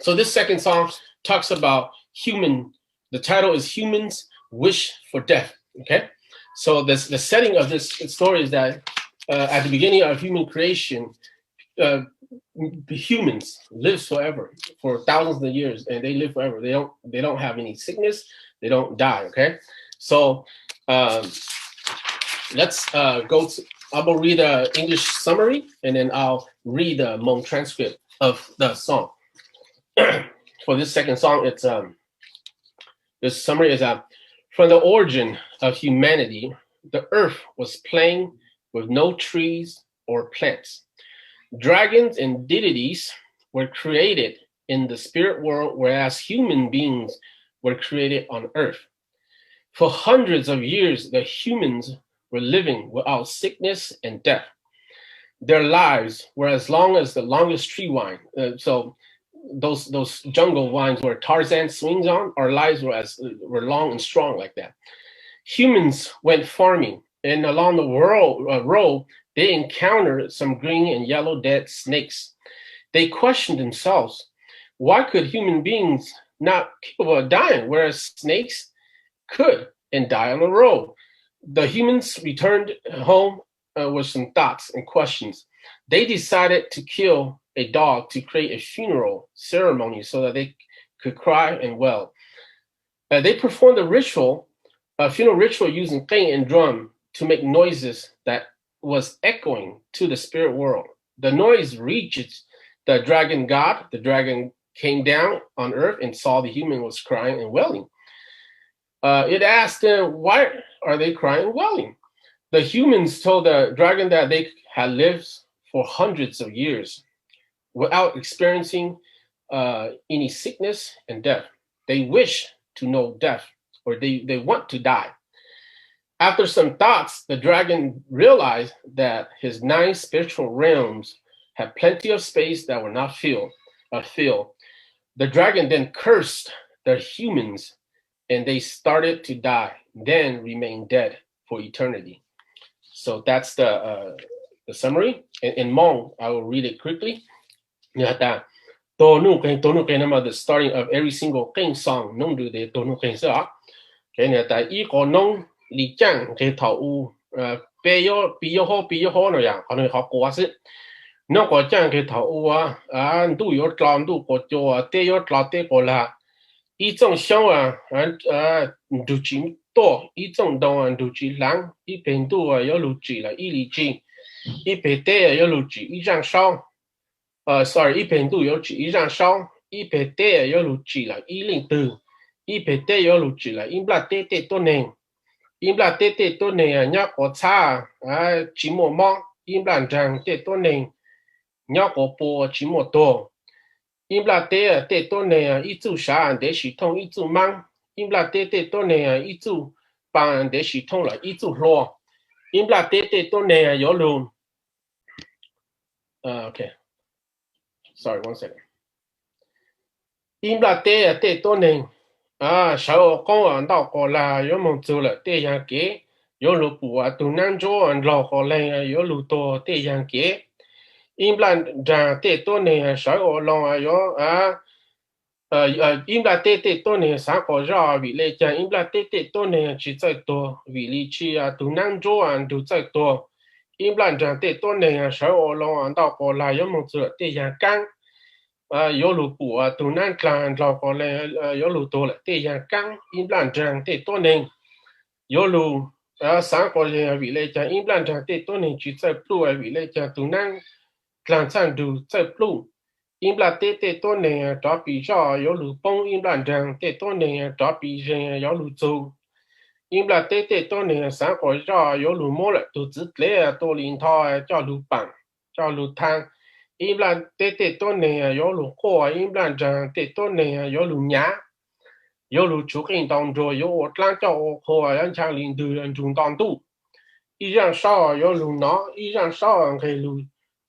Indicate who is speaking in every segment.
Speaker 1: So this second song talks about human. The title is "Humans Wish for Death." Okay, so the setting of this story is that at the beginning of human creation, uh, humans live forever for thousands of years, and they live forever. They don't have any sickness. They don't die. Okay, so let's go to. I will read an English summary, and then I'll read the Hmong transcript of the song. For this second song, it's this summary is from the origin of humanity, the earth was plain with no trees or plants. Dragons and deities were created in the spirit world, whereas human beings were created on earth. For hundreds of years, the humans were living without sickness and death. Their lives were as long as the longest tree vine. So those jungle vines where Tarzan swings on, our lives were long and strong like that. Humans went farming, and along the road, they encountered some green and yellow dead snakes. They questioned themselves, why could human beings not capable of dying, whereas snakes could and die on the road? The humans returned home with some thoughts and questions. They decided to kill a dog to create a funeral ceremony so that they could cry and wail. They performed a funeral ritual using qeej and drum to make noises that was echoing to the spirit world. The noise reaches the dragon god. The dragon came down on earth and saw the human was crying and wailing. It asked them, why are they crying and wailing? The humans told the dragon that they had lived for hundreds of years without experiencing any sickness and death. They wish to know death, or they want to die. After some thoughts, the dragon realized that his 9 spiritual realms had plenty of space that were not filled. The dragon then cursed the humans, and they started to die, then remain dead for eternity. So that's the summary. In Hmong, I will read it quickly. The starting of every single qeej song, nung do the tonu qeej sa. Okay, I ko nung li chang ke tao u pe yo ho no yang, ko no ho ko si. No ko chang ke tao u du yo tlam du ko jo te yo tla te ko la. 一种香啊，都几多，一种东啊都几lang，一边度啊有路几了，一里几，一边带啊有路几，一张少，sorry， 一边度有几，一张少，一边带啊有路几了，一零度，一边带有路几了，一不带带多年，一不带带多年啊，鸟个差几毛毛，一不长带多年，鸟个波几毛多。 因不得得多年一组啥的系统一组忙，因不得多年一组帮的系统了一组落，因不得多年有路，OK， sorry one second， 因不得多年小公安到过来有梦做了这样给，有路不都难做，老过来有路多这样给。 因不然得多年少个long有因不得多年3个绕为来讲，因不得多年去再多为例去都难做都再多，因不然得多年少个long到过来有么子这样干有路不都难干到过来有路多了这样干，因不然得多年有路3个人为来讲，因不然得多年去再多为来讲都难。 làm sang đủ在路，因不得多年找比较有路帮，因不然得多年找比人有路走，因不得多年3个月有路摸了，都自来多领导叫路办，叫路摊，因不得多年有路过，因不得多年有路伢，有路出行当中有我当叫我过，人家领导人中当度，一样少有路拿，一样少可以路。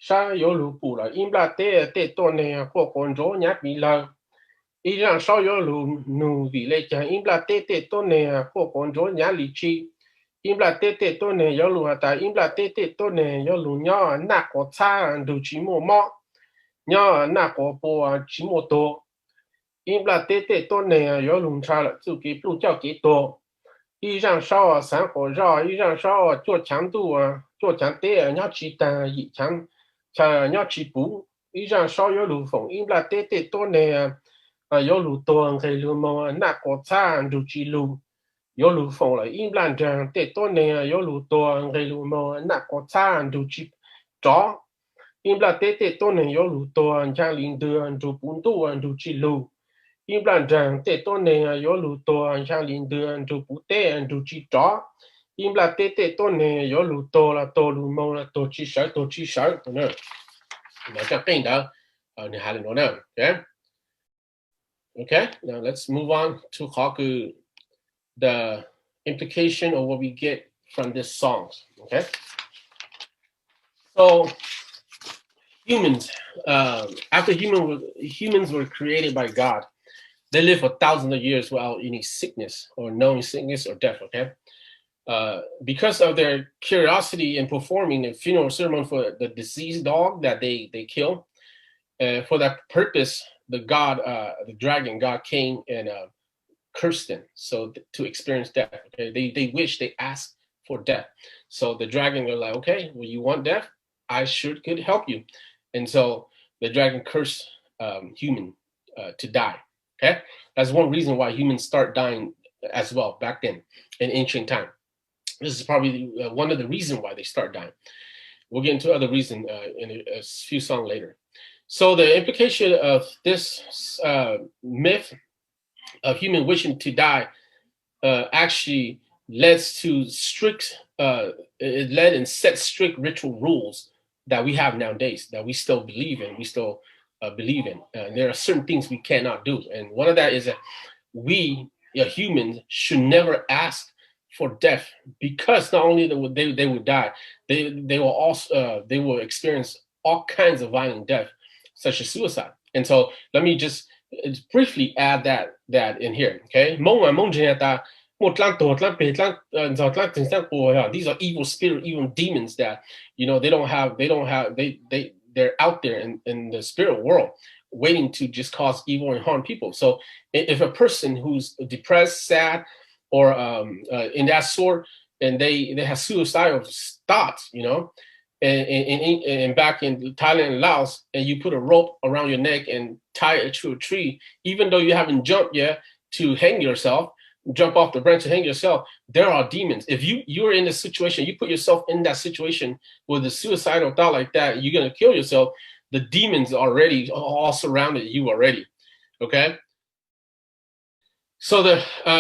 Speaker 1: 啥有路不了，因不得多年过工作伢比了，一样少有路努力来讲，因不得多年过工作伢力气，因不得多年有路但因不得多年有路伢那个差都起么毛，伢那个波起么多，因不得得多年啊，要弄差了，就给不叫给多。一让烧啊，散火烧，一让烧啊，做强度啊，做强点啊，要去单一强，要去补。一让烧有路风，因不得得多年啊，有路多给路么啊，那个餐就去路。有路风了，因不这得多年啊，有路多给路么，那个餐就去找。因不得多年有路多，像领导就不多就去路。因不这得多年啊，有路多，像领导就不得就去找。因不得多年有路多了，多路么了，多去少，多去少，那那这变的你还能呢？Okay. Okay. Now let's move on to Haku, the implication of what we get from this song. Okay. So humans, after humans were created by God, they live for thousands of years without any sickness or knowing sickness or death. Okay. Because of their curiosity in performing a funeral ceremony for the deceased dog that they kill, for that purpose, the dragon god came and cursed them, so to experience death. Okay, they wish, they asked for death. So the dragon were like, okay, well, you want death? I sure could help you. And so the dragon cursed human to die. Okay, that's one reason why humans start dying as well back then in ancient time. This is probably one of the reasons why they start dying. We'll get into other reasons in a few songs later. So the implication of this myth of human wishing to die actually leads to it led and set strict ritual rules that we have nowadays that we still believe in. We still believe in. There are certain things we cannot do, and one of that is that we, humans, should never ask for death, because not only they would die, they will also they will experience all kinds of violent death, such as suicide. And so let me just briefly add that in here. Okay, these are evil spirit, evil demons that they're out there in the spirit world waiting to just cause evil and harm people. So if a person who's depressed, sad, or in that sort, and they have suicidal thoughts, and back in Thailand and Laos, and you put a rope around your neck and tie it to a tree, even though you haven't jumped yet to hang yourself, jump off the branch to hang yourself, there are demons. If you're in a situation, you put yourself in that situation with a suicidal thought like that, you're gonna kill yourself. The demons already all surrounded you already. Okay. So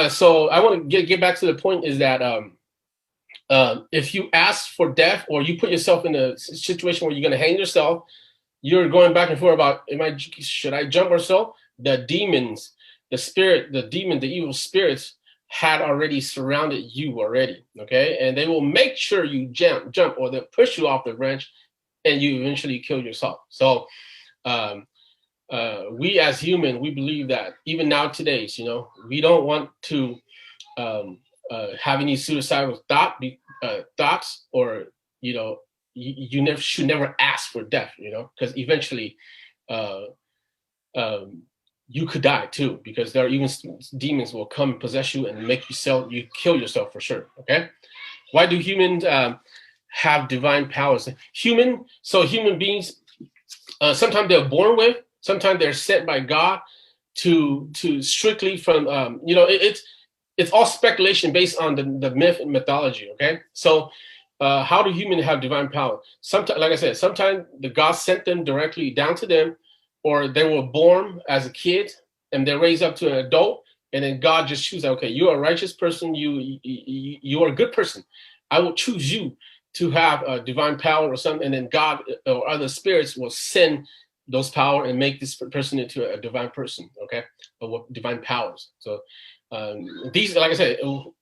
Speaker 1: so I want to get back to the point is that if you ask for death, or you put yourself in a situation where you're going to hang yourself, you're going back and forth about, should I jump or so? The demons, the evil spirits had already surrounded you already. Okay, and they will make sure you jump, or they'll push you off the branch, and you eventually kill yourself. So we as human, we believe that even now today, we don't want to have any suicidal thoughts, or you should never ask for death, because eventually you could die too, because there are even demons will come possess you and make you kill yourself for sure. Okay, why do humans have divine powers? Human beings, sometimes they're born with, sometimes they're sent by God to strictly from it's all speculation based on the myth and mythology. Okay, so how do humans have divine power? Sometimes, like I said, sometimes the God sent them directly down to them, or they were born as a kid and they're raised up to an adult, and then God just chooses, okay, you're a righteous person, you are a good person, I will choose you to have a divine power or something, and then God or other spirits will send those power and make this person into a divine person. Okay, or divine powers. So these, like I said,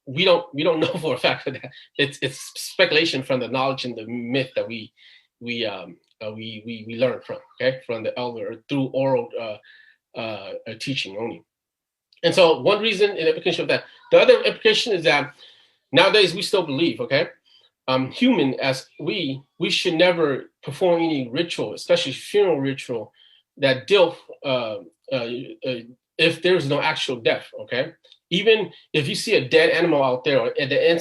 Speaker 1: we don't know for a fact that it's speculation from the knowledge and the myth that we learn from, okay, from the elder through oral teaching only. And so one reason and implication of that. The other implication is that nowadays we still believe, okay, human as we should never perform any ritual, especially funeral ritual, that deal if there's no actual death. Okay, even if you see a dead animal out there, or the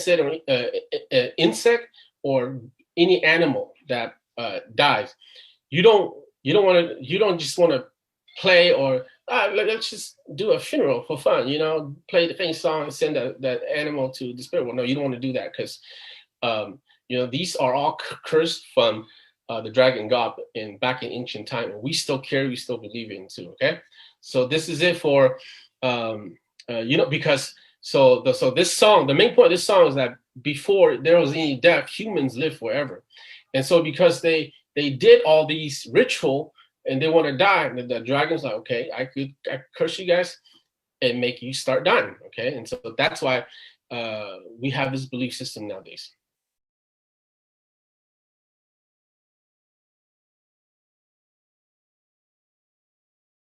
Speaker 1: insect or any animal that dies, you don't just want to play or let's just do a funeral for fun, play the famous song and send that animal to the spirit world. No, you don't want to do that, because these are all cursed from the dragon god back in ancient time, and we still believe in too. Okay, so this is it for because so this song, the main point of this song is that before there was any death, humans live forever, and so because they did all these ritual and they want to die, and the dragon's like, okay, I could curse you guys and make you start dying. Okay, and so that's why we have this belief system nowadays.